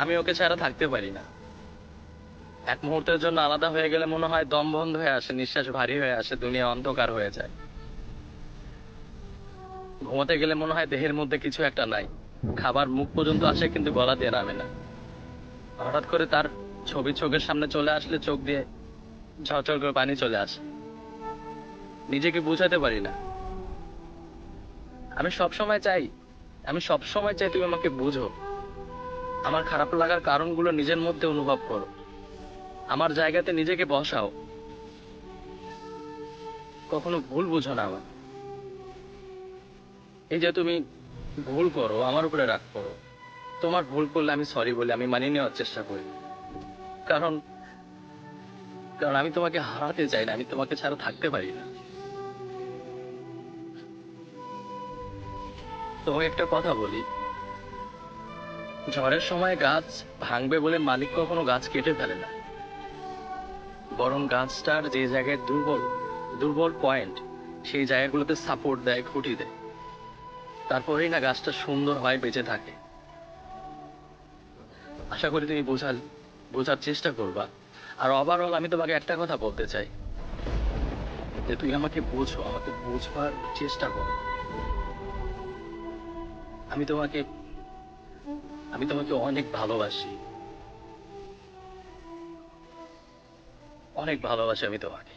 আমি ওকে ছাড়া থাকতে পারি না। এক মুহূর্তের জন্য আলাদা হয়ে গেলে মনে হয় দম বন্ধ হয়ে আসে, নিঃশ্বাস ভারী হয়ে আসে, দুনিয়া অন্ধকার হয়ে যায়। ঘুমাতে গেলে মনে হয় দেহের মধ্যে কিছু একটা নাই। খাবার মুখ পর্যন্ত আসে কিন্তু গলা দিয়ে নামে না। হঠাৎ করে তার ছবি চোখের সামনে চলে আসলে চোখ দিয়ে ঝরঝর করে পানি চলে আসে। নিজেকে বুঝাতে পারি না। আমি সব সময় চাই, আমি সব সময় চাই তুমি আমাকে বুঝো। আমার খারাপ লাগার কারণগুলো নিজের মধ্যে অনুভব করো, আমার জায়গাতে নিজেকে বসাও। কখনো ভুল বুঝো না আমার। এই যে তুমি ভুল করো, আমার উপরে রাগ করো। তোমার ভুল করলে আমি সরি বলি, আমি মানিয়ে নেওয়ার চেষ্টা করি। কারণ কারণ আমি তোমাকে হারাতে চাই না, আমি তোমাকে ছাড়া থাকতে পারি না। তোমাকে একটা কথা বলি, ঝড়ের সময় গাছ ভাঙবে বলে মালিক কখনো গাছ কেটে ফেলে না। বরং গাছটার যে জায়গায় দুর্বল দুর্বল পয়েন্ট, সেই জায়গাগুলোতে সাপোর্ট দেয়, খুঁটি দেয়। তারপরেই না গাছটা সুন্দর হয়, বেঁচে থাকে। আশা করি তুমি বোঝার চেষ্টা করবা। আর ওভারঅল আমি তোমাকে একটা কথা বলতে চাই, যে তুই আমাকে বোঝো, আমাকে বোঝবার চেষ্টা করো। আমি তোমাকে আমি তোমাকে অনেক ভালোবাসি, অনেক ভালোবাসি আমি তোমাকে।